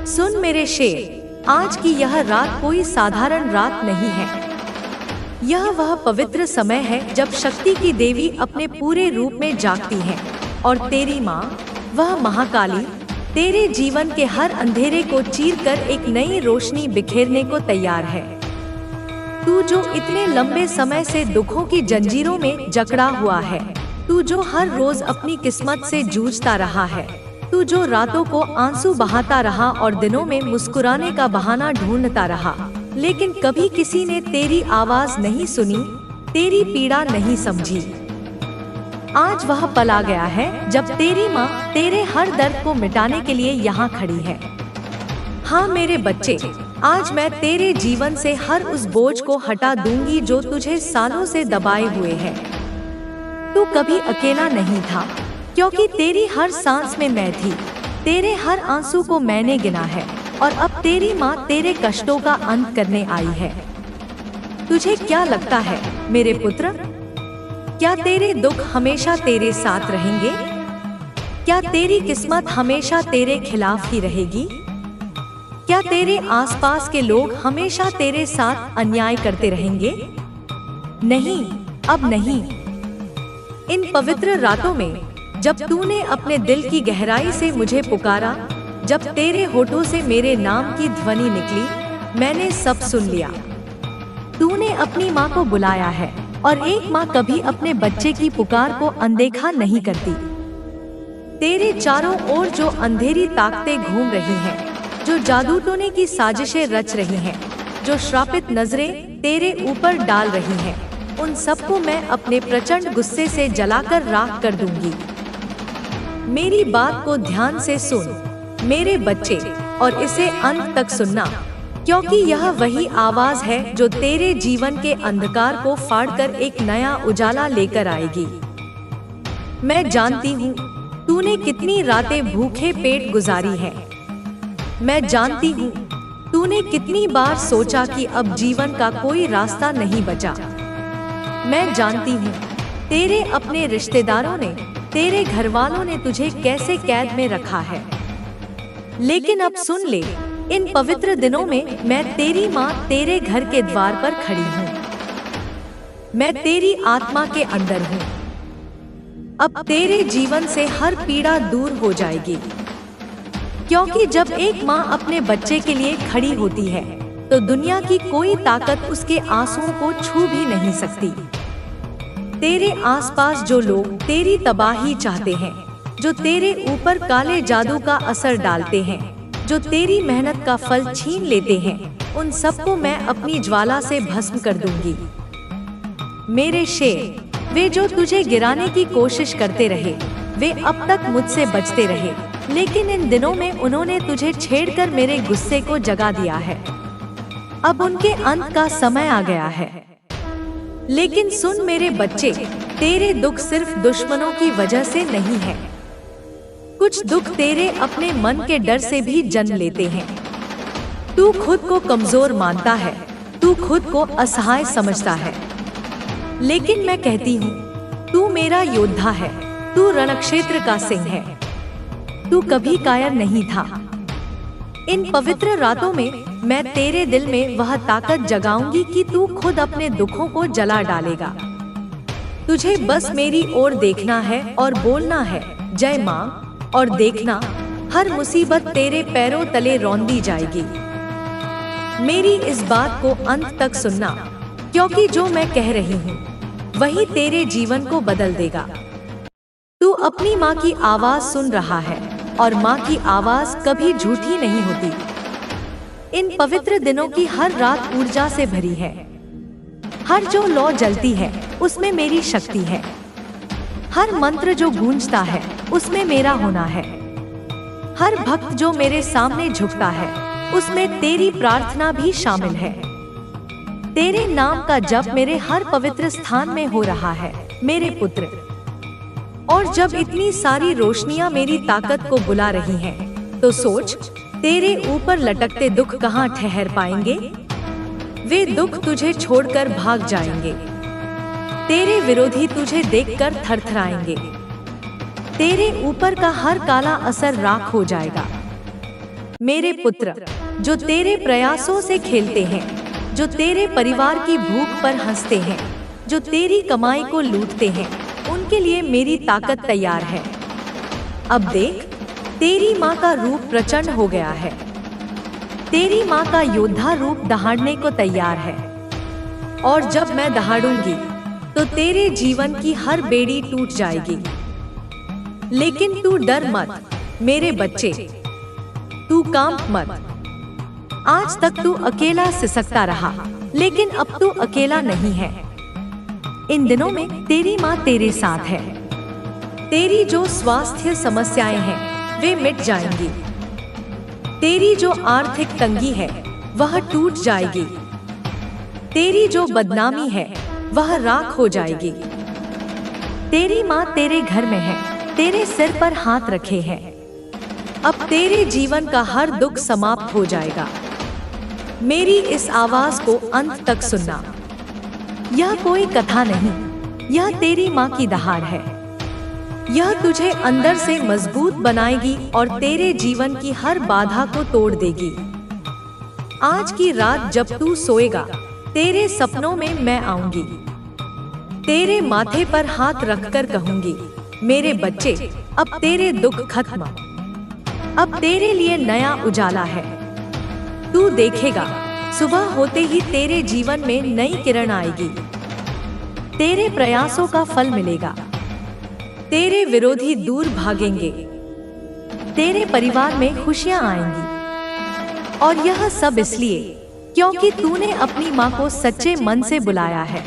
सुन मेरे शेर, आज की यह रात कोई साधारण रात नहीं है। यह वह पवित्र समय है जब शक्ति की देवी अपने पूरे रूप में जागती है और तेरी माँ, वह महाकाली, तेरे जीवन के हर अंधेरे को चीरकर एक नई रोशनी बिखेरने को तैयार है। तू जो इतने लंबे समय से दुखों की जंजीरों में जकड़ा हुआ है, तू जो हर रोज अपनी किस्मत से जूझता रहा है, तू जो रातों को आंसू बहाता रहा और दिनों में मुस्कुराने का बहाना ढूंढता रहा, लेकिन कभी किसी ने तेरी आवाज नहीं सुनी, तेरी पीड़ा नहीं समझी। आज वह पल आ गया है जब तेरी माँ तेरे हर दर्द को मिटाने के लिए यहाँ खड़ी है। हाँ मेरे बच्चे, आज मैं तेरे जीवन से हर उस बोझ को हटा दूंगी जो तुझे सालों से दबाए हुए है। तू कभी अकेला नहीं था, क्योंकि तेरी हर सांस में मैं थी। तेरे हर आंसू को मैंने गिना है और अब तेरी माँ तेरे कष्टों का अंत करने आई है। तुझे क्या लगता है मेरे पुत्र, क्या तेरे दुख हमेशा तेरे साथ रहेंगे? क्या तेरी किस्मत हमेशा तेरे खिलाफ ही रहेगी? क्या तेरे आसपास के लोग हमेशा तेरे साथ अन्याय करते रहेंगे? नहीं, अब नहीं। इन पवित्र रातों में जब तूने अपने दिल की गहराई से मुझे पुकारा, जब तेरे होठों से मेरे नाम की ध्वनि निकली, मैंने सब सुन लिया। तूने अपनी माँ को बुलाया है और एक माँ कभी अपने बच्चे की पुकार को अनदेखा नहीं करती। तेरे चारों ओर जो अंधेरी ताकतें घूम रही हैं, जो जादू टोने की साजिशें रच रही हैं, जो श्रापित नजरें तेरे ऊपर डाल रही हैं, उन सबको मैं अपने प्रचंड गुस्से से जलाकर राख कर दूंगी। मेरी बात को ध्यान से सुन मेरे बच्चे, और इसे अंत तक सुनना, क्योंकि यह वही आवाज है जो तेरे जीवन के अंधकार को फाड़कर एक नया उजाला लेकर आएगी। मैं जानती हूँ तूने कितनी रातें भूखे पेट गुजारी हैं। मैं जानती हूँ तूने कितनी बार सोचा कि अब जीवन का कोई रास्ता नहीं बचा। मैं जानती हूँ तेरे अपने रिश्तेदारों ने, तेरे घर वालों ने तुझे कैसे कैद में रखा है। लेकिन अब सुन ले, इन पवित्र दिनों में मैं तेरी माँ तेरे घर के द्वार पर खड़ी हूँ। मैं तेरी आत्मा के अंदर हूँ। अब तेरे जीवन से हर पीड़ा दूर हो जाएगी, क्योंकि जब एक माँ अपने बच्चे के लिए खड़ी होती है तो दुनिया की कोई ताकत उसके आंसुओं को छू भी नहीं सकती। तेरे आसपास जो लोग तेरी तबाही चाहते हैं, जो तेरे ऊपर काले जादू का असर डालते हैं, जो तेरी मेहनत का फल छीन लेते हैं, उन सबको मैं अपनी ज्वाला से भस्म कर दूंगी। मेरे शेर, वे जो तुझे गिराने की कोशिश करते रहे, वे अब तक मुझसे बचते रहे, लेकिन इन दिनों में उन्होंने तुझे छेड़कर मेरे गुस्से को जगा दिया है। अब उनके अंत का समय आ गया है। लेकिन सुन मेरे बच्चे, तेरे दुख सिर्फ दुश्मनों की वजह से नहीं है। कुछ दुख तेरे अपने मन के डर से भी जन्म लेते हैं। तू खुद को कमजोर मानता है, तू खुद को असहाय समझता है, लेकिन मैं कहती हूँ तू मेरा योद्धा है, तू रणक्षेत्र का सिंह है। तू कभी कायर नहीं था। इन पवित्र रातों में मैं तेरे दिल में वह ताकत जगाऊंगी कि तू खुद अपने दुखों को जला डालेगा। तुझे बस मेरी ओर देखना है और बोलना है जय माँ, और देखना हर मुसीबत तेरे पैरों तले रौंदी जाएगी। मेरी इस बात को अंत तक सुनना, क्योंकि जो मैं कह रही हूँ वही तेरे जीवन को बदल देगा। तू अपनी माँ की आवाज सुन रहा है और माँ की आवाज कभी झूठी नहीं होती। इन पवित्र दिनों की हर रात ऊर्जा से भरी है। हर जो लौ जलती है उसमें मेरी शक्ति है। हर मंत्र जो गूंजता है उसमें मेरा होना है। हर भक्त जो मेरे सामने झुकता है उसमें तेरी प्रार्थना भी शामिल है। तेरे नाम का जप मेरे हर पवित्र स्थान में हो रहा है मेरे पुत्र। और जब इतनी सारी रोशनियां मेरी ताकत को बुला रही हैं, तो सोच तेरे ऊपर लटकते दुख कहाँ ठहर पाएंगे। वे दुख तुझे छोड़कर भाग जाएंगे। तेरे विरोधी तुझे देखकर थरथराएंगे। तेरे ऊपर का हर काला असर राख हो जाएगा। मेरे पुत्र, जो तेरे प्रयासों से खेलते हैं, जो तेरे परिवार की भूख पर हंसते हैं, जो तेरी कमाई को लूटते हैं, उनके लिए मेरी ताकत तैयार है। अब देख, तेरी माँ का रूप प्रचंड हो गया है। तेरी माँ का योद्धा रूप दहाड़ने को तैयार है। और जब मैं दहाड़ूंगी तो तेरे जीवन की हर बेड़ी टूट जाएगी। लेकिन तू डर मत मेरे बच्चे, तू कांप मत। आज तक तू अकेला सिसकता रहा, लेकिन अब तू अकेला नहीं है। इन दिनों में तेरी माँ तेरे साथ है। तेरी जो स्वास्थ्य समस्याएं हैं वे मिट जाएंगी। तेरी जो आर्थिक तंगी है वह टूट जाएगी। तेरी जो बदनामी है वह राख हो जाएगी। तेरी माँ तेरे घर में है, तेरे सिर पर हाथ रखे है। अब तेरे जीवन का हर दुख समाप्त हो जाएगा। मेरी इस आवाज को अंत तक सुनना। यह कोई कथा नहीं, यह तेरी माँ की दहाड़ है। यह तुझे अंदर से मजबूत बनाएगी और तेरे जीवन की हर बाधा को तोड़ देगी। आज की रात जब तू सोएगा, तेरे सपनों में मैं आऊंगी। तेरे माथे पर हाथ रखकर कहूंगी, मेरे बच्चे, अब तेरे दुख खत्म। अब तेरे लिए नया उजाला है। तू देखेगा, सुबह होते ही तेरे जीवन में नई किरण आएगी। तेरे प्रयासों का फल मिलेगा। तेरे विरोधी दूर भागेंगे। तेरे परिवार में खुशियां आएंगी। और यह सब इसलिए क्योंकि तूने अपनी माँ को सच्चे मन से बुलाया है।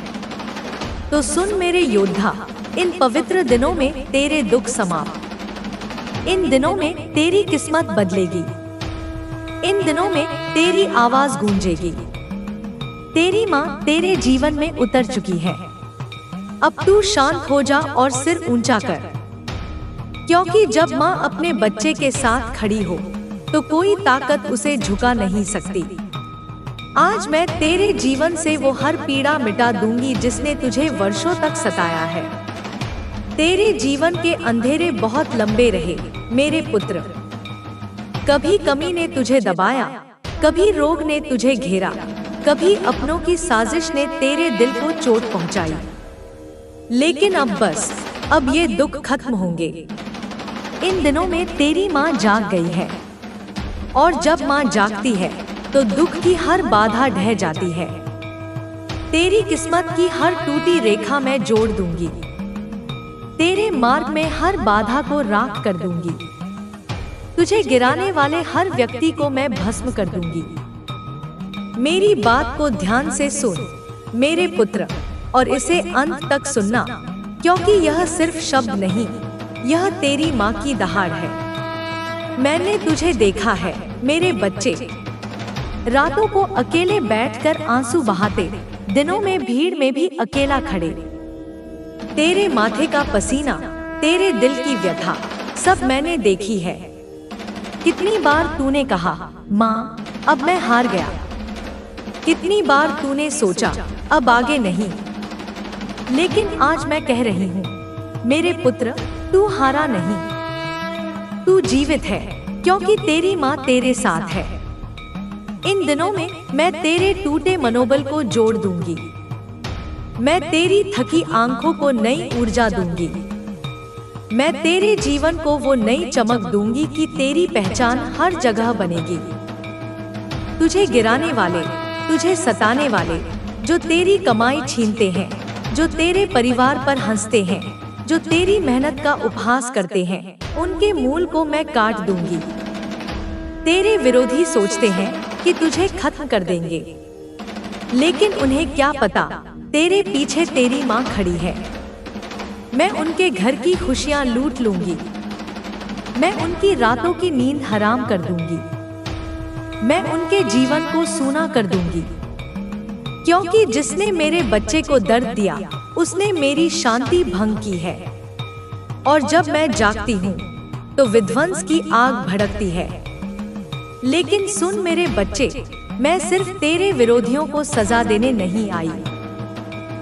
तो सुन मेरे योद्धा, इन पवित्र दिनों में तेरे दुख समाप्त। इन दिनों में तेरी किस्मत बदलेगी। इन दिनों में तेरी आवाज गूंजेगी। तेरी माँ तेरे जीवन में उतर चुकी है। अब तू शांत हो जा और सिर ऊंचा कर, क्योंकि जब माँ अपने बच्चे के साथ खड़ी हो तो कोई ताकत उसे झुका नहीं सकती। आज मैं तेरे जीवन से वो हर पीड़ा मिटा दूंगी जिसने तुझे वर्षों तक सताया है। तेरे जीवन के अंधेरे बहुत लंबे रहे मेरे पुत्र। कभी कमी ने तुझे दबाया, कभी रोग ने तुझे घेरा, कभी अपनों की साजिश ने तेरे दिल को चोट पहुंचाई। लेकिन अब बस, अब ये दुख खत्म होंगे। इन दिनों में तेरी माँ जाग गई है। और जब माँ जागती है तो दुख की हर बाधा ढह जाती है। तेरी किस्मत की हर टूटी रेखा मैं जोड़ दूंगी। तेरे मार्ग में हर बाधा को राख कर दूंगी। तुझे गिराने वाले हर व्यक्ति को मैं भस्म कर दूंगी। मेरी बात को ध्यान से सुन मेरे पुत्र, और इसे अंत तक सुनना, क्योंकि यह सिर्फ शब्द नहीं, यह तेरी माँ की दहाड़ है। मैंने तुझे देखा है मेरे बच्चे, रातों को अकेले बैठकर आंसू बहाते, दिनों में भीड़ में भी अकेला खड़े। तेरे माथे का पसीना, तेरे दिल की व्यथा, सब मैंने देखी है। कितनी बार तूने कहा, माँ अब मैं हार गया। कितनी बार तूने सोचा, अब आगे नहीं। लेकिन आज मैं कह रही हूँ, मेरे पुत्र, तू हारा नहीं, तू जीवित है, क्योंकि तेरी माँ तेरे साथ है। इन दिनों में मैं तेरे टूटे मनोबल को जोड़ दूंगी। मैं तेरी थकी आंखों को नई ऊर्जा दूंगी। मैं तेरे जीवन को वो नई चमक दूंगी कि तेरी पहचान हर जगह बनेगी। तुझे गिराने वाले, तुझे सताने वाले, जो तेरी कमाई छीनते हैं, जो तेरे परिवार पर हंसते हैं, जो तेरी मेहनत का उपहास करते हैं, उनके मूल को मैं काट दूंगी। तेरे विरोधी सोचते हैं कि तुझे खत्म कर देंगे, लेकिन उन्हें क्या पता, तेरे पीछे तेरी माँ खड़ी है। मैं उनके घर की खुशियाँ लूट लूंगी। मैं उनकी रातों की नींद हराम कर दूंगी। मैं उनके जीवन को सूना कर दूंगी, क्योंकि जिसने मेरे बच्चे को दर्द दिया, उसने मेरी शांति भंग की है। और जब मैं जागती हूँ तो विध्वंस की आग भड़कती है। लेकिन सुन मेरे बच्चे, मैं सिर्फ तेरे विरोधियों को सजा देने नहीं आई,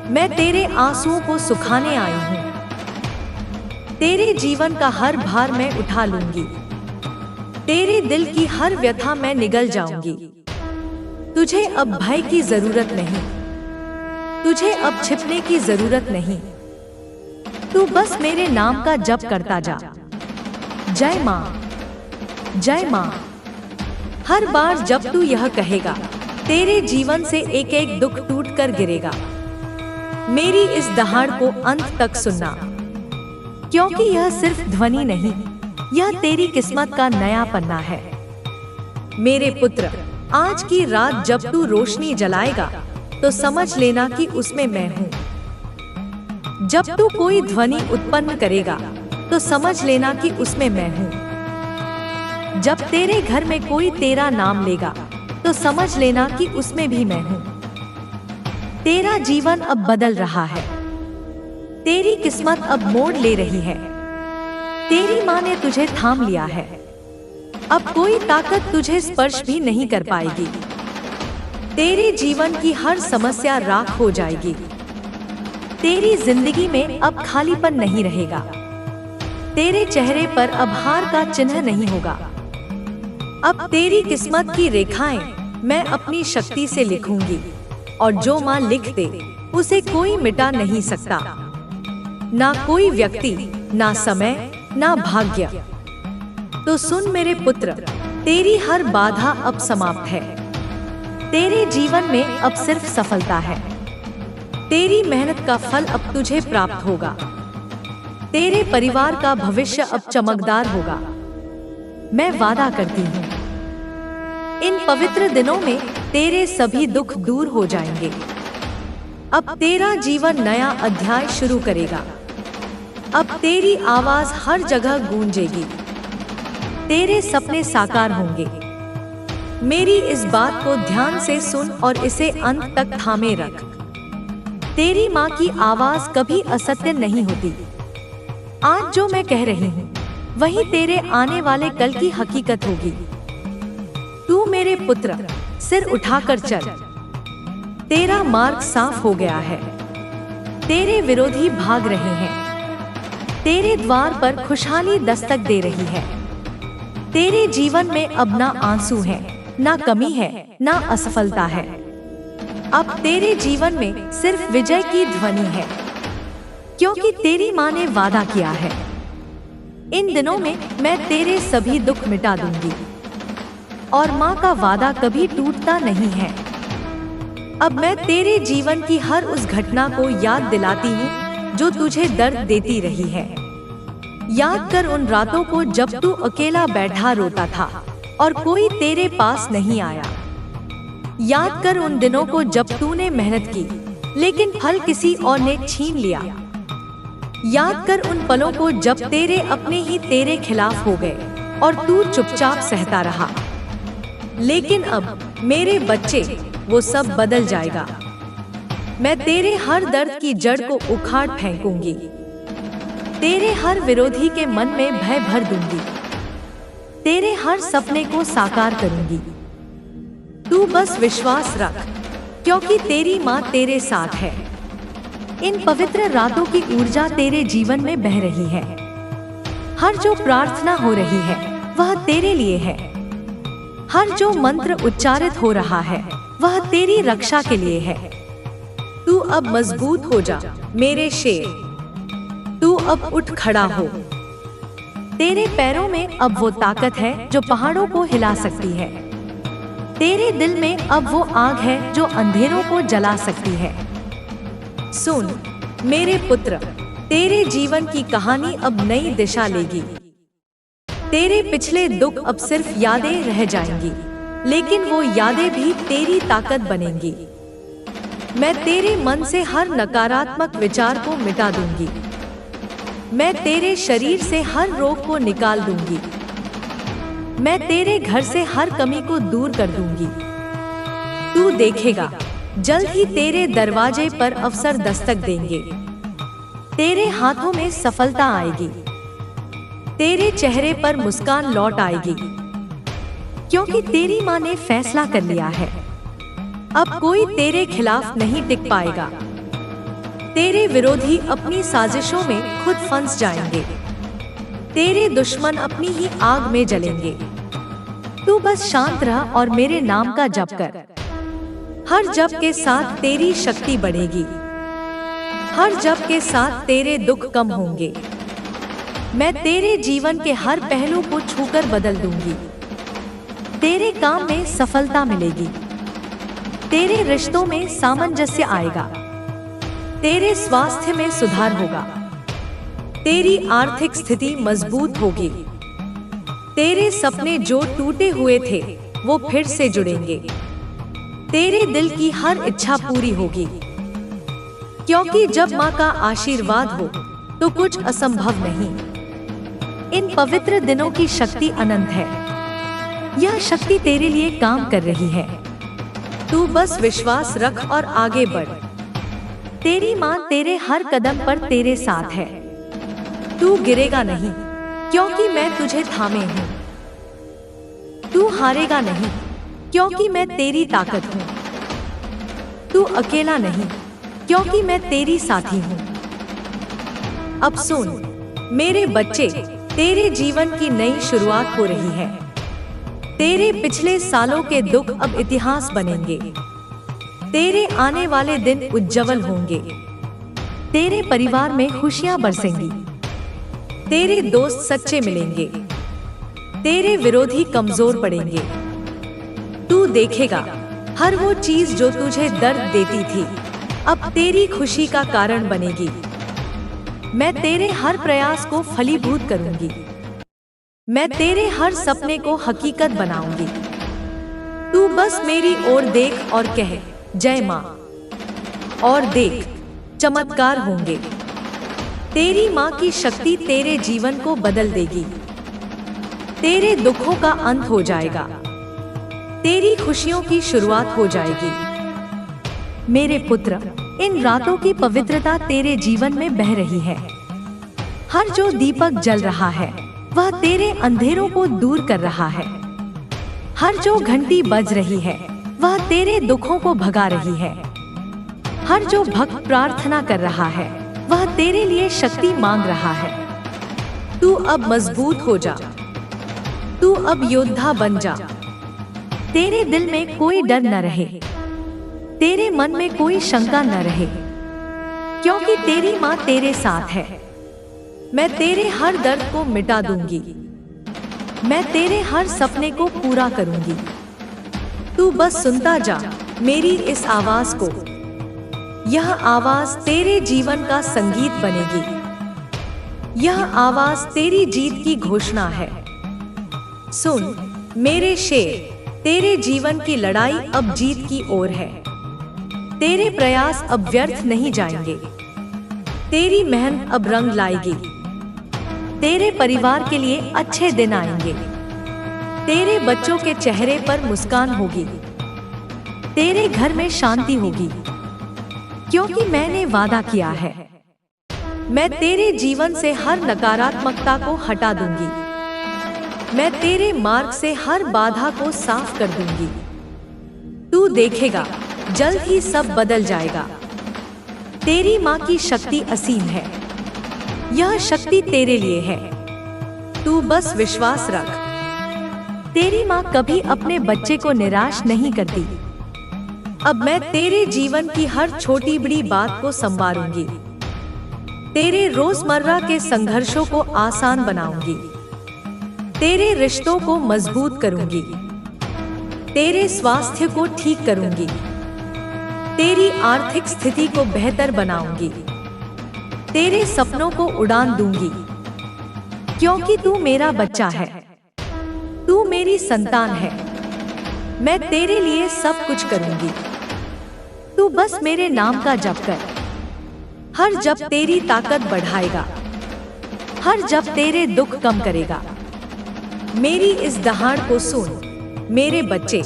मैं तेरे आंसुओं को सुखाने आई हूँ। तेरे जीवन का हर भार मैं उठा लूंगी। तेरे दिल की हर व्यथा मैं निगल जाऊंगी। तुझे अब भय की जरूरत नहीं, तुझे अब छिपने की जरूरत नहीं। तू बस मेरे नाम का जप करता जा। जय माँ, जय माँ। हर बार जब तू यह कहेगा, तेरे जीवन से एक एक दुख टूट कर गिरेगा। मेरी इस दहाड़ को अंत तक सुनना, क्योंकि यह सिर्फ ध्वनि नहीं, यह तेरी किस्मत का नया पन्ना है। मेरे पुत्र, आज की रात जब तू रोशनी जलाएगा तो समझ लेना कि उसमें मैं हूँ। जब तू कोई ध्वनि उत्पन्न करेगा तो समझ लेना कि उसमें मैं हूँ। जब तेरे घर में कोई तेरा नाम लेगा तो समझ लेना कि उसमें भी मैं हूँ। तेरा जीवन अब बदल रहा है, तेरी किस्मत अब मोड़ ले रही है। तेरी माँ ने तुझे थाम लिया है, अब कोई ताकत तुझे स्पर्श भी नहीं कर पाएगी। तेरे जीवन की हर समस्या राख हो जाएगी। तेरी जिंदगी में अब खालीपन नहीं रहेगा। तेरे चेहरे पर अब हार का चिन्ह नहीं होगा। अब तेरी किस्मत की रेखाएं मैं अपनी शक्ति से लिखूंगी, और जो माँ लिख दे उसे कोई मिटा नहीं सकता। ना कोई व्यक्ति, ना समय, ना भाग्य। तो सुन मेरे पुत्र, तेरी हर बाधा अब समाप्त है। तेरे जीवन में अब सिर्फ सफलता है। तेरी मेहनत का फल अब तुझे प्राप्त होगा। तेरे परिवार का भविष्य अब चमकदार होगा। मैं वादा करती हूँ, इन पवित्र दिनों में तेरे सभी दुख दूर हो जाएंगे। अब तेरा जीवन नया अध्याय शुरू करेगा। अब तेरी आवाज हर जगह गूंजेगी। तेरे सपने साकार होंगे। मेरी इस बात को ध्यान से सुन और इसे अंत तक थामे रख। तेरी माँ की आवाज कभी असत्य नहीं होती। आज जो मैं कह रही हूँ वही तेरे आने वाले कल की हकीकत होगी। तू मेरे पुत्र, सिर उठाकर चल। तेरा मार्ग साफ हो गया है। तेरे विरोधी भाग रहे हैं। तेरे द्वार पर खुशहाली दस्तक दे रही है। तेरे जीवन में अब ना आंसू है, ना कमी है, ना असफलता है। अब तेरे जीवन में सिर्फ विजय की ध्वनि है, क्योंकि तेरी माँ ने वादा किया है, इन दिनों में मैं तेरे सभी दुख मिटा दूंगी। और माँ का वादा कभी टूटता नहीं है। अब मैं तेरे जीवन की हर उस घटना को याद दिलाती हूँ जो तुझे दर्द देती रही है। याद कर उन रातों को जब तू अकेला बैठा रोता था और कोई तेरे पास नहीं आया। याद कर उन दिनों को जब तूने मेहनत की लेकिन फल किसी और ने छीन लिया। याद कर उन पलों को जब तेरे अपने ही तेरे खिलाफ हो गए और तू चुपचाप सहता रहा। लेकिन अब मेरे बच्चे, वो सब बदल जाएगा। मैं तेरे हर दर्द की जड़ को उखाड़ फेंकूंगी। तेरे हर विरोधी के मन में भय भर दूंगी। तेरे हर सपने को साकार करूंगी। तू बस विश्वास रख, क्योंकि तेरी माँ तेरे साथ है। इन पवित्र रातों की ऊर्जा तेरे जीवन में बह रही है। हर जो प्रार्थना हो रही है वह तेरे लिए है। हर जो मंत्र उच्चारित हो रहा है वह तेरी रक्षा के लिए है। तू अब मजबूत हो जा मेरे शेर। तू अब उठ खड़ा हो। तेरे पैरों में अब वो ताकत है जो पहाड़ों को हिला सकती है। तेरे दिल में अब वो आग है जो अंधेरों को जला सकती है। सुन मेरे पुत्र, तेरे जीवन की कहानी अब नई दिशा लेगी। तेरे पिछले दुख अब सिर्फ यादें रह जाएंगी, लेकिन वो यादें भी तेरी ताकत बनेंगी। मैं तेरे मन से हर नकारात्मक विचार को मिटा दूंगी। मैं तेरे शरीर से हर रोग को निकाल दूंगी। मैं तेरे घर से हर कमी को दूर कर दूंगी। तू देखेगा, जल्द ही तेरे दरवाजे पर अवसर दस्तक देंगे। तेरे हाथों में सफलता आएगी। तेरे चेहरे पर मुस्कान लौट आएगी, क्योंकि तेरी माँ ने फैसला कर लिया है। अब कोई तेरे खिलाफ नहीं टिक पाएगा। तेरे विरोधी अपनी साजिशों में खुद फंस जाएंगे। तेरे दुश्मन अपनी ही आग में जलेंगे। तू बस शांत रह और मेरे नाम का जप कर। हर जप के साथ तेरी शक्ति बढ़ेगी। हर जप के साथ तेरे दुख कम होंगे। मैं तेरे जीवन के हर पहलू को छूकर बदल दूंगी। तेरे काम में सफलता मिलेगी। तेरे रिश्तों में सामंजस्य आएगा। तेरे स्वास्थ्य में सुधार होगा। तेरी आर्थिक स्थिति मजबूत होगी। तेरे सपने जो टूटे हुए थे वो फिर से जुड़ेंगे। तेरे दिल की हर इच्छा पूरी होगी, क्योंकि जब माँ का आशीर्वाद हो तो कुछ असंभव नहीं। इन पवित्र दिनों की शक्ति अनंत है। यह शक्ति तेरे लिए काम कर रही है। तू बस विश्वास रख और आगे बढ़। तेरी माँ तेरे हर कदम पर तेरे साथ है। तू गिरेगा नहीं, क्योंकि मैं तुझे थामे हूँ। तू हारेगा नहीं, क्योंकि मैं तेरी ताकत हूँ। तू अकेला नहीं, क्योंकि मैं तेरी साथी हूँ। अब सुन मेरे बच्चे, तेरे जीवन की नई शुरुआत हो रही है। तेरे पिछले सालों के दुख अब इतिहास बनेंगे। तेरे आने वाले दिन उज्जवल होंगे। तेरे परिवार में खुशियां बरसेंगी। तेरे दोस्त सच्चे मिलेंगे। तेरे विरोधी कमजोर पड़ेंगे। तू देखेगा हर वो चीज जो तुझे दर्द देती थी अब तेरी खुशी का कारण बनेगी। मैं तेरे हर प्रयास को फलीभूत करूंगी। मैं तेरे हर सपने को हकीकत बनाऊंगी। तू बस मेरी ओर देख और कह जय माँ। और देख चमत्कार होंगे। तेरी माँ की शक्ति तेरे जीवन को बदल देगी। तेरे दुखों का अंत हो जाएगा। तेरी खुशियों की शुरुआत हो जाएगी। मेरे पुत्र, इन रातों की पवित्रता तेरे जीवन में बह रही है। हर जो दीपक जल रहा है वह तेरे अंधेरों को दूर कर रहा है। हर जो घंटी बज रही है वह तेरे दुखों को भगा रही है। हर जो भक्त प्रार्थना कर रहा है वह तेरे लिए शक्ति मांग रहा है। तू अब मजबूत हो जा। तू अब योद्धा बन जा। तेरे दिल में कोई डर न रहे। तेरे मन में कोई शंका न रहे, क्योंकि तेरी माँ तेरे साथ है। मैं तेरे हर दर्द को मिटा दूंगी। मैं तेरे हर सपने को पूरा करूंगी। तू बस सुनता जा मेरी इस आवाज को। यह आवाज तेरे जीवन का संगीत बनेगी। यह आवाज तेरी जीत की घोषणा है। सुन मेरे शेर, तेरे जीवन की लड़ाई अब जीत की ओर है। तेरे प्रयास अब व्यर्थ नहीं जाएंगे। तेरी मेहनत अब रंग लाएगी। तेरे परिवार के लिए अच्छे दिन आएंगे। तेरे बच्चों के चेहरे पर मुस्कान होगी। तेरे घर में शांति होगी, क्योंकि मैंने वादा किया है। मैं तेरे जीवन से हर नकारात्मकता को हटा दूंगी। मैं तेरे मार्ग से हर बाधा को साफ कर दूंगी। तू देखेगा जल्द ही सब बदल जाएगा। तेरी माँ की शक्ति असीम है। यह शक्ति तेरे लिए है। तू बस विश्वास रख। तेरी माँ कभी अपने बच्चे को निराश नहीं करती। अब मैं तेरे जीवन की हर छोटी बड़ी बात को संवारूंगी। तेरे रोजमर्रा के संघर्षों को आसान बनाऊंगी। तेरे रिश्तों को मजबूत करूंगी। तेरे स्वास्थ्य को ठीक करूंगी। तेरी आर्थिक स्थिति को बेहतर बनाऊंगी। तेरे सपनों को उड़ान दूंगी, क्योंकि तू मेरा बच्चा है। तू मेरी संतान है। मैं तेरे लिए सब कुछ करूंगी। तू बस मेरे नाम का जप कर। हर जप तेरी ताकत बढ़ाएगा। हर जप तेरे दुख कम करेगा। मेरी इस दहाड़ को सुन मेरे बच्चे।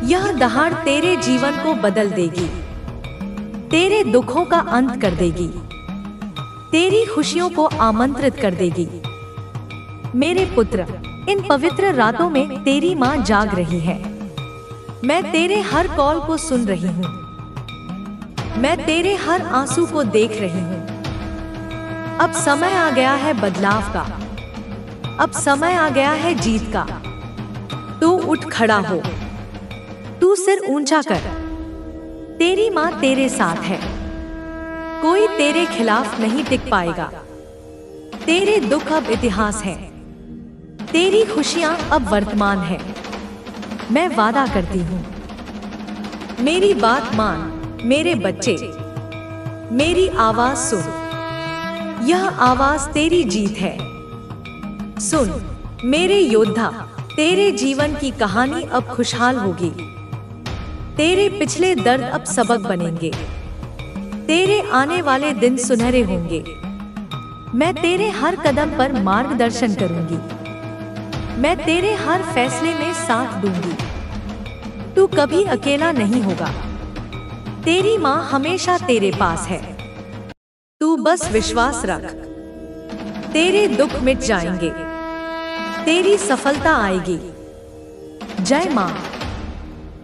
यह दहाड़ तेरे जीवन को बदल देगी। तेरे दुखों का अंत कर देगी। तेरी खुशियों को आमंत्रित कर देगी। मेरे पुत्र, इन पवित्र रातों में तेरी माँ जाग रही है। मैं तेरे हर कॉल को सुन रही हूँ। मैं तेरे हर आंसू को देख रही हूँ। अब समय आ गया है बदलाव का। अब समय आ गया है जीत का। उठ खड़ा हो, तू सिर ऊंचा कर, तेरी माँ तेरे साथ है, कोई तेरे खिलाफ नहीं टिक पाएगा। तेरे दुख अब इतिहास है, तेरी खुशियां अब वर्तमान है। मैं वादा करती हूँ, मेरी बात मान मेरे बच्चे, मेरी आवाज सुन, यह आवाज तेरी जीत है। सुन मेरे योद्धा, तेरे जीवन की कहानी अब खुशहाल होगी। तेरे पिछले दर्द अब सबक बनेंगे, तेरे आने वाले दिन सुनहरे होंगे। मैं तेरे हर कदम पर मार्गदर्शन करूंगी, मैं तेरे हर फैसले में साथ दूंगी। तू कभी अकेला नहीं होगा, तेरी माँ हमेशा तेरे पास है। तू बस विश्वास रख, तेरे दुख मिट जाएंगे, तेरी सफलता आएगी। जय माँ,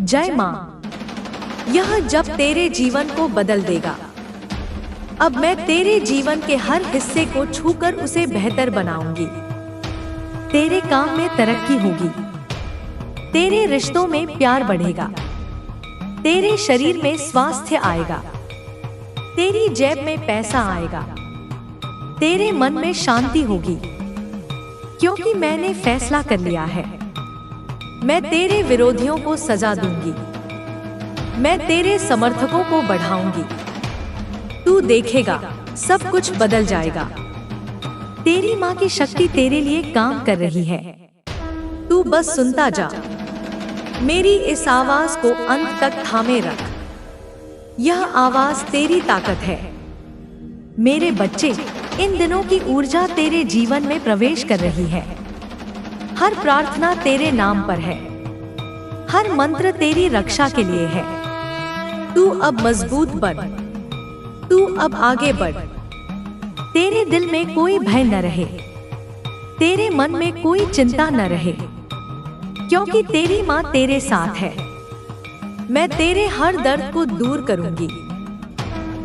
जय माँ। यह जब तेरे जीवन को बदल देगा। अब मैं तेरे जीवन के हर हिस्से को छूकर उसे बेहतर बनाऊंगी। तेरे काम में तरक्की होगी, तेरे रिश्तों में प्यार बढ़ेगा, तेरे शरीर में स्वास्थ्य आएगा, तेरी जेब में पैसा आएगा, तेरे मन में शांति होगी, क्योंकि मैंने फैसला कर लिया है। मैं तेरे विरोधियों को सजा दूंगी, मैं तेरे समर्थकों को बढ़ाऊंगी। तू देखेगा, सब कुछ बदल जाएगा। तेरी माँ की शक्ति तेरे लिए काम कर रही है। तू बस सुनता जा, मेरी इस आवाज को अंत तक थामे रख। यह आवाज तेरी ताकत है। मेरे बच्चे, इन दिनों की ऊर्जा तेरे जीवन में प्रवेश कर रही है। हर प्रार्थना तेरे नाम पर है, हर मंत्र तेरी रक्षा के लिए है। तू अब मजबूत बन, तू अब आगे बढ़। तेरे दिल में कोई भय न रहे, तेरे मन में कोई चिंता न रहे, क्योंकि तेरी माँ तेरे साथ है। मैं तेरे हर दर्द को दूर करूंगी,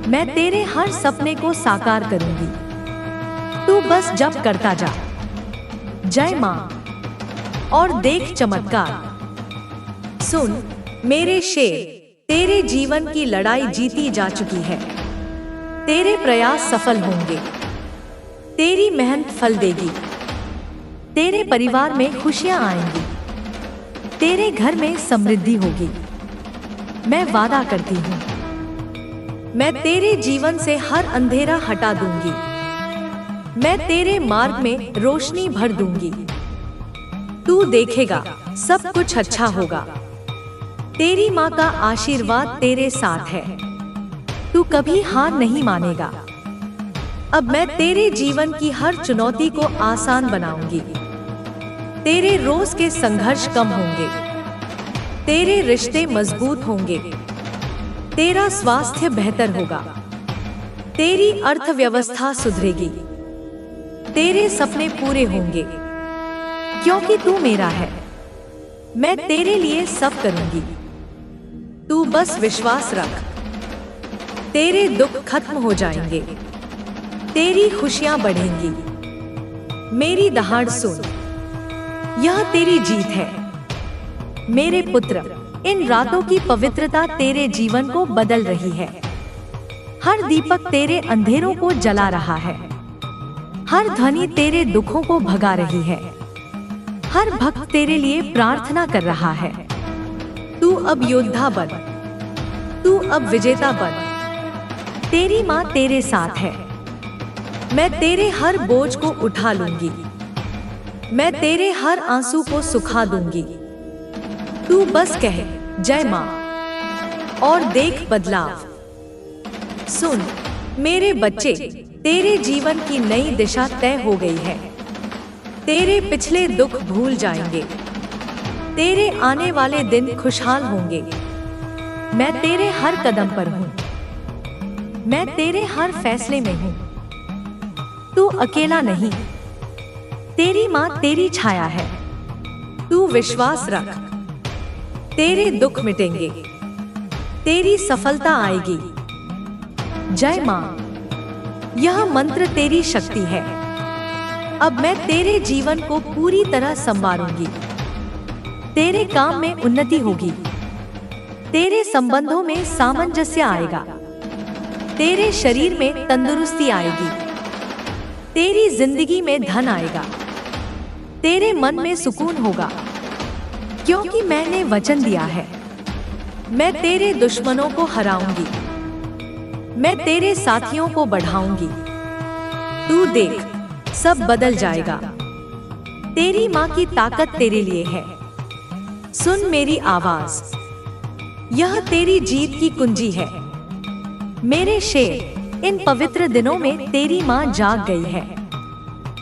मैं तेरे हर सपने को साकार करूंगी। तू बस जप करता जा, जय माँ, और देख चमत्कार। सुन मेरे शेर, तेरे जीवन की लड़ाई जीती जा चुकी है। तेरे प्रयास सफल होंगे, तेरी मेहनत फल देगी। तेरे परिवार में खुशियां आएंगी, तेरे घर में समृद्धि होगी। मैं वादा करती हूँ, मैं तेरे जीवन से हर अंधेरा हटा दूंगी, मैं तेरे मार्ग में रोशनी भर दूंगी। तू देखेगा, सब कुछ अच्छा होगा। तेरी माँ का आशीर्वाद तेरे साथ है। तू कभी हार नहीं मानेगा। अब मैं तेरे जीवन की हर चुनौती को आसान बनाऊंगी। तेरे रोज के संघर्ष कम होंगे, तेरे रिश्ते मजबूत होंगे, तेरा स्वास्थ्य बेहतर होगा, तेरी अर्थव्यवस्था सुधरेगी, तेरे सपने पूरे होंगे, क्योंकि तू मेरा है। मैं तेरे लिए सब करूंगी। तू बस विश्वास रख, तेरे दुख खत्म हो जाएंगे, तेरी खुशियां बढ़ेंगी। मेरी दहाड़ सुन, यह तेरी जीत है। मेरे पुत्र, इन रातों की पवित्रता तेरे जीवन को बदल रही है। हर दीपक तेरे अंधेरों को जला रहा है, हर ध्वनि तेरे दुखों को भगा रही है, हर भक्त तेरे लिए प्रार्थना कर रहा है। तू अब योद्धा बन, तू अब विजेता बन। तेरी माँ तेरे साथ है। मैं तेरे हर बोझ को उठा लूंगी, मैं तेरे हर आंसू को सुखा दूंगी। तू बस कह जय माँ और देख बदलाव। सुन मेरे बच्चे, तेरे जीवन की नई दिशा तय हो गई है। तेरे पिछले दुख भूल जाएंगे, तेरे आने वाले दिन खुशहाल होंगे। मैं तेरे हर कदम पर हूँ, मैं तेरे हर फैसले में हूँ। तू अकेला नहीं, तेरी माँ तेरी छाया है। तू विश्वास रख, तेरे दुख मिटेंगे, तेरी सफलता आएगी। जय माँ, यह मंत्र तेरी शक्ति है। अब मैं तेरे जीवन को पूरी तरह संवारूंगी। तेरे काम में उन्नति होगी। तेरे संबंधों में सामंजस्य आएगा। तेरे शरीर में तंदुरुस्ती आएगी। तेरी जिंदगी में धन आएगा। तेरे मन में सुकून होगा, क्योंकि मैंने वचन दिया है, मैं तेरे दुश्मनों को हराऊंगी, मैं तेरे साथियों को बढ़ाऊंगी। तू देख, सब बदल जाएगा। तेरी माँ की ताकत तेरे लिए है। सुन मेरी आवाज, यह तेरी जीत की कुंजी है। मेरे शेर, इन पवित्र दिनों में तेरी माँ जाग गई है।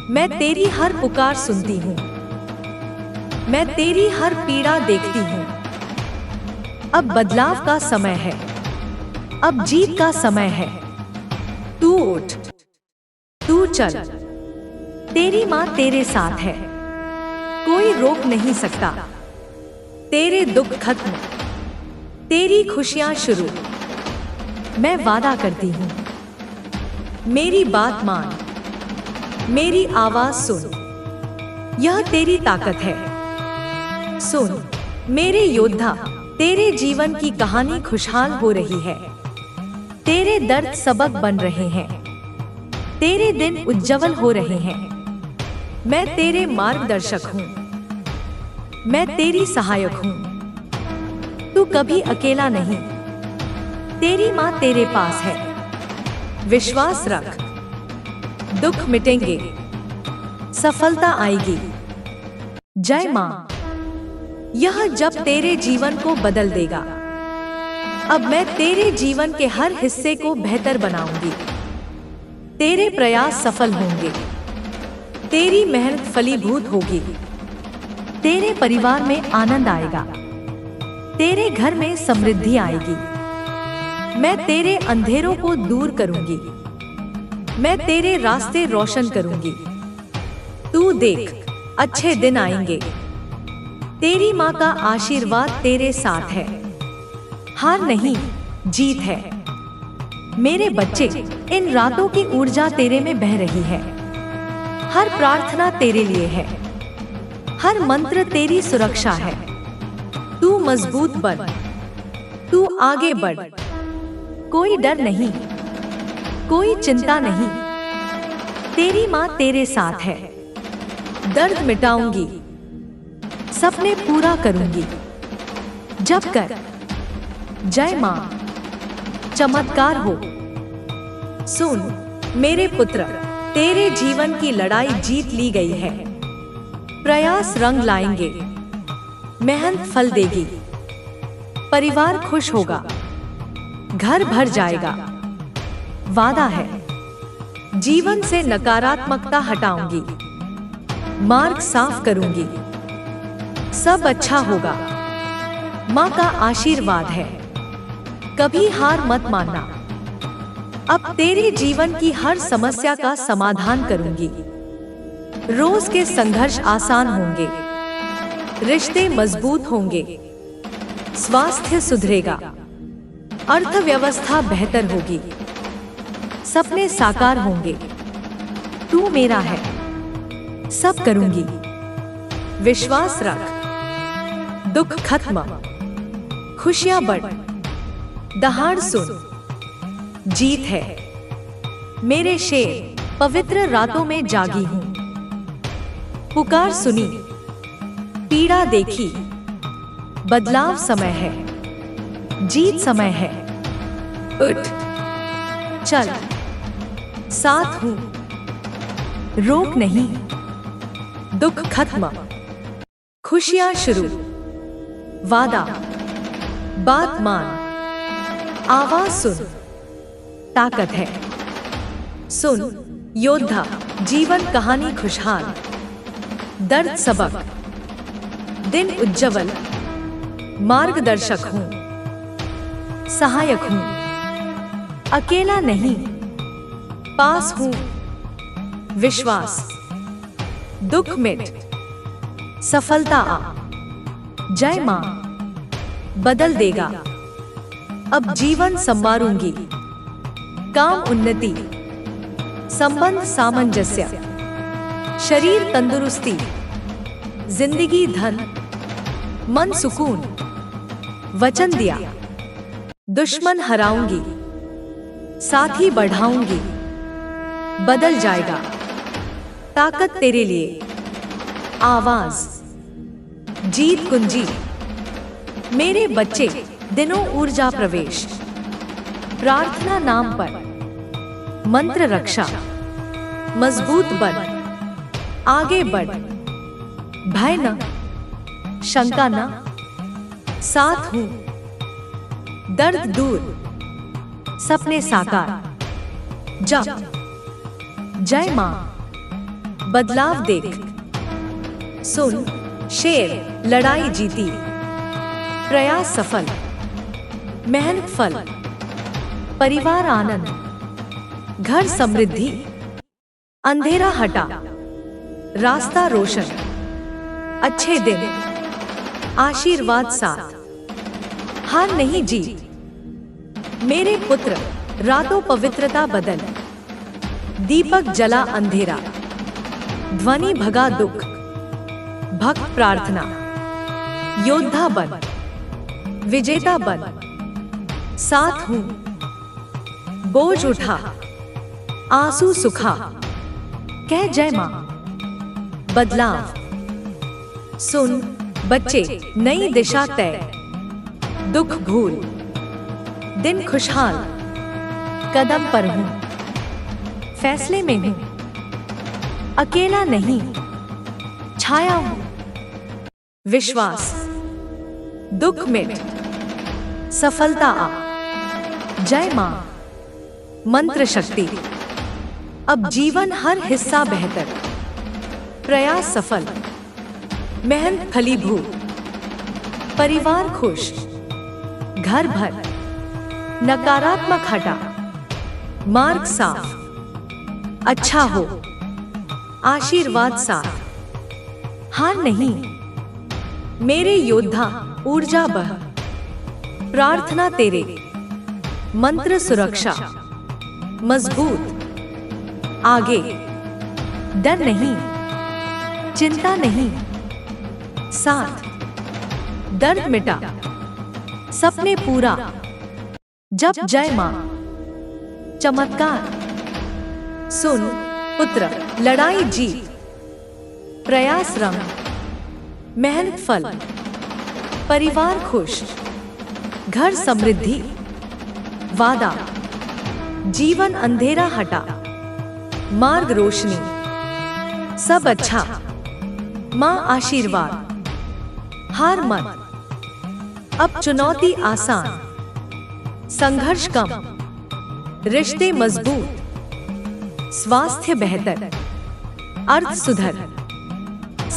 मैं तेरी हर पुकार सुनती हूँ, मैं तेरी हर पीड़ा देखती हूँ। अब बदलाव का समय है, अब जीत का समय है। तू उठ, तू चल, तेरी माँ तेरे साथ है, कोई रोक नहीं सकता। तेरे दुख खत्म, तेरी खुशियां शुरू। मैं वादा करती हूँ, मेरी बात मान, मेरी आवाज सुन, यह तेरी ताकत है। सुन मेरे योद्धा, तेरे जीवन की कहानी खुशहाल हो रही है। तेरे दर्द सबक बन रहे हैं, तेरे दिन उज्जवल हो रहे हैं। मैं तेरे मार्गदर्शक हूँ, मैं तेरी सहायक हूँ। तू कभी अकेला नहीं, तेरी माँ तेरे पास है। विश्वास रख, दुख मिटेंगे, सफलता आएगी। जय माँ, यह जब तेरे जीवन को बदल देगा। अब मैं तेरे जीवन के हर हिस्से को बेहतर बनाऊंगी। तेरे प्रयास सफल होंगे, तेरी मेहनत फलीभूत होगी। तेरे परिवार में आनंद आएगा, तेरे घर में समृद्धि आएगी। मैं तेरे अंधेरों को दूर करूंगी, मैं तेरे रास्ते रोशन करूंगी। तू देख, अच्छे दिन आएंगे। तेरी माँ का आशीर्वाद तेरे साथ है। हार नहीं, जीत है। मेरे बच्चे, इन रातों की ऊर्जा तेरे में बह रही है। हर प्रार्थना तेरे लिए है, हर मंत्र तेरी सुरक्षा है। तू मजबूत बन, तू आगे बढ़। कोई डर नहीं, कोई चिंता नहीं। तेरी माँ तेरे साथ है। दर्द मिटाऊंगी, सपने पूरा करूंगी। जब कर, जय माँ, चमत्कार हो। सुन मेरे पुत्र, तेरे जीवन की लड़ाई जीत ली गई है। प्रयास रंग लाएंगे, मेहनत फल देगी। परिवार खुश होगा, घर भर जाएगा। वादा है, जीवन से नकारात्मकता हटाऊंगी, मार्ग साफ करूंगी। सब अच्छा होगा। माँ का आशीर्वाद है, कभी हार मत मानना। अब तेरे जीवन की हर समस्या का समाधान करूंगी। रोज के संघर्ष आसान होंगे, रिश्ते मजबूत होंगे, स्वास्थ्य सुधरेगा, अर्थव्यवस्था बेहतर होगी, सपने साकार होंगे। तू मेरा है, सब करूंगी। विश्वास रख, दुख खत्म, खुशियां बढ़। दहाड़ सुन, जीत है। मेरे शेर, पवित्र रातों में जागी हूं। पुकार सुनी, पीड़ा देखी। बदलाव समय है, जीत समय है। उठ, चल, साथ हूं, रोक नहीं। दुख खत्म, खुशियां शुरू। वादा, बात मान, आवाज सुन, ताकत है। सुन योद्धा, जीवन कहानी खुशहाल, दर्द सबक, दिन उज्जवल। मार्गदर्शक हूँ, सहायक हूँ, अकेला नहीं, पास हूँ। विश्वास, दुख मिट, सफलता आ। जय माँ, बदल देगा। अब जीवन संवारूंगी, काम उन्नति, संबंध सामंजस्य, शरीर तंदुरुस्ती, जिंदगी धन, मन सुकून, वचन दिया, दुश्मन हराऊंगी, साथी बढ़ाऊंगी, बदल जाएगा, ताकत तेरे लिए, आवाज, जीत कुंजी, मेरे बच्चे दिनों ऊर्जा प्रवेश, प्रार्थना नाम पर, मंत्र रक्षा, मजबूत बन, आगे बढ़, भय न, शंका न, साथ हूं, दर्द दूर, सपने साकार, जप, जय मां, बदलाव देख, सुन, शेर, लड़ाई जीती, प्रयास सफल, मेहनत फल, परिवार आनंद, घर समृद्धि, अंधेरा हटा, रास्ता रोशन, अच्छे दिन, आशीर्वाद साथ, हार नहीं जीत, मेरे पुत्र रातों पवित्रता बदल, दीपक जला अंधेरा, ध्वनि भगा दुख, भक्त प्रार्थना, योद्धा बन, विजेता बन, साथ हूं, बोझ उठा, आंसू सुखा, कह जय मां, बदलाव, सुन बच्चे नई दिशा तय, दुख भूल, दिन खुशहाल, कदम पर हूं, फैसले में हूं, अकेला नहीं, छाया हूं, विश्वास, दुख मिट, सफलता आ, जय मां, मंत्र शक्ति, अब जीवन हर हिस्सा बेहतर, प्रयास सफल, मेहनत फलीभूत, परिवार खुश, घर भर, नकारात्मक हटा, मार्ग साफ, अच्छा हो, आशीर्वाद साथ, हार नहीं, मेरे योद्धा ऊर्जा बह, प्रार्थना तेरे, मंत्र सुरक्षा, मजबूत, आगे, डर नहीं, चिंता नहीं, साथ, दर्द मिटा, सपने पूरा, जप जय मां, चमत्कार, सुन पुत्र लड़ाई जीत, प्रयास रंग, मेहनत फल, परिवार खुश, घर समृद्धि, वादा, जीवन अंधेरा हटा, मार्ग रोशनी, सब अच्छा, मां आशीर्वाद, हार मत, अब चुनौती आसान, संघर्ष कम, रिश्ते मजबूत, स्वास्थ्य बेहतर, अर्थ सुधर,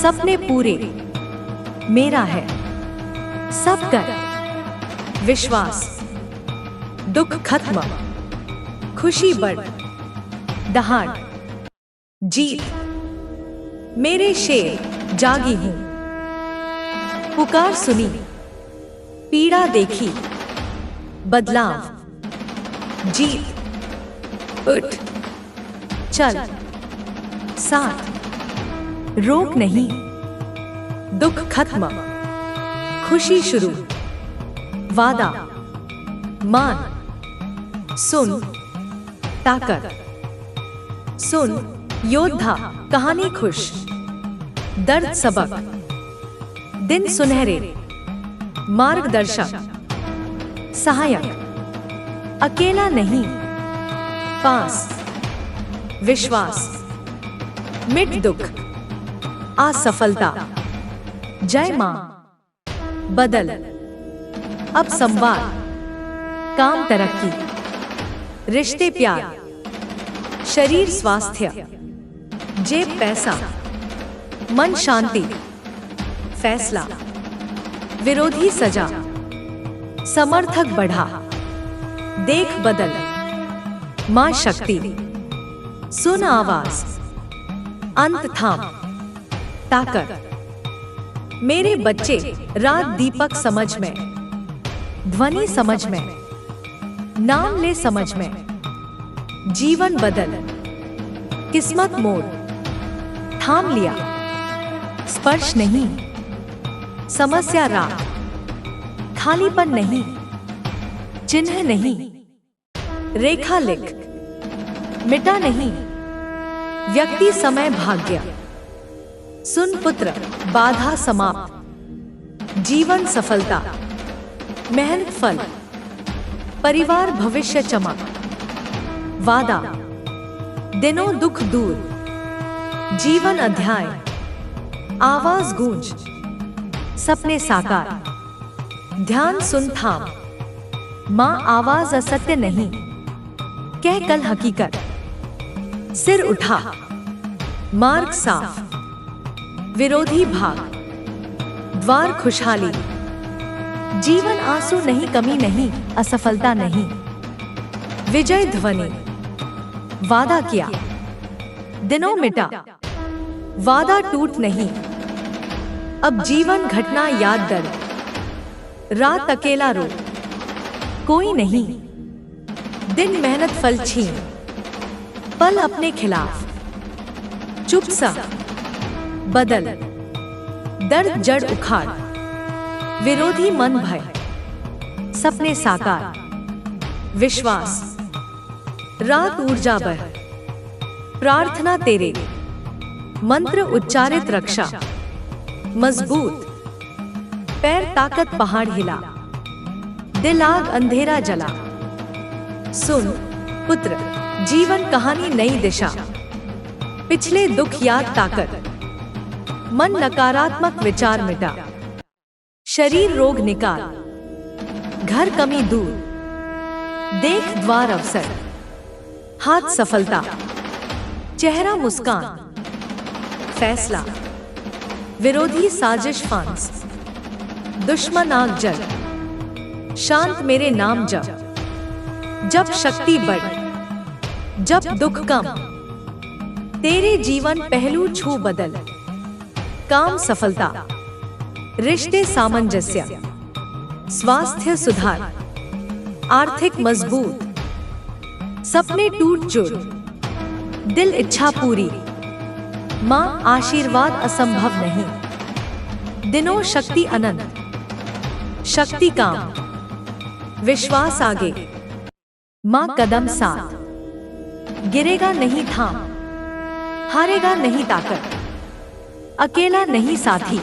सपने पूरे, मेरा है, सब कर, विश्वास, दुख खत्म, खुशी बढ़, दहाड़, जीत, मेरे शेर जागी हूं, पुकार सुनी, पीड़ा देखी, बदलाव, जीत, उठ, चल, साथ, रोक नहीं, दुख खत्म, खुशी शुरू, वादा, मान, सुन, ताकत, सुन, योद्धा, कहानी खुश, दर्द सबक, दिन सुनहरे, मार्गदर्शक, सहायक, अकेला नहीं, पास, विश्वास, मिट दुख, असफलता, जय मां, बदल, अब संवाद, काम तरक्की, रिश्ते प्यार, शरीर स्वास्थ्य, जेब पैसा, मन शांति, फैसला, विरोधी सजा, समर्थक बढ़ा, देख बदल, मां शक्ति, सुन आवाज, अंत थाम, ताकत, मेरे बच्चे रात दीपक समझ में, ध्वनि समझ में, नाम ले समझ में, जीवन बदल, किस्मत मोड़, थाम लिया, स्पर्श नहीं, समस्या रात, खालीपन नहीं, चिन्ह नहीं, रेखा लिख, मिटा नहीं, व्यक्ति समय भाग्य। सुन पुत्र, बाधा समाप्त, जीवन सफलता, मेहनत फल, परिवार भविष्य चमक, वादा, दिनों दुख दूर, जीवन अध्याय, आवाज गूंज, सपने साकार, ध्यान सुन थाम, मां आवाज असत्य नहीं, कह कल हकीकत, सिर उठा, मार्ग साफ, विरोधी भाग, द्वार खुशहाली, जीवन आंसू नहीं, कमी नहीं, असफलता नहीं, विजय ध्वनि, वादा किया, दिनों मिटा, वादा टूट नहीं, अब जीवन घटना याद दर्द, रात अकेला रो, कोई नहीं, दिन मेहनत फल छीन, पल अपने खिलाफ, चुप सा, बदल, दर्द जड़ उखाड़, विरोधी मन भय, सपने साकार, विश्वास, रात ऊर्जा बह, प्रार्थना तेरे, मंत्र उच्चारित रक्षा, मजबूत, पैर ताकत पहाड़ हिला, दिल आग अंधेरा जला। सुन पुत्र, जीवन कहानी नई दिशा, पिछले दुख याद ताकत, मन नकारात्मक विचार मिटा, शरीर रोग निकाल, घर कमी दूर, देख द्वार अवसर, हाथ सफलता, चेहरा मुस्कान, फैसला, विरोधी साजिश फांस, दुश्मन आग जल, शांत मेरे नाम जब शक्ति बढ़, जब दुख कम, तेरे जीवन पहलू छू बदल, काम सफलता, रिश्ते सामंजस्य, स्वास्थ्य सुधार, आर्थिक मजबूत, सपने टूट जुड़, दिल इच्छा पूरी, मां आशीर्वाद असंभव नहीं, दिनों शक्ति अनंत, शक्ति काम, विश्वास आगे, मां कदम साथ, गिरेगा नहीं थाम, हारेगा नहीं ताकत, अकेला नहीं साथी।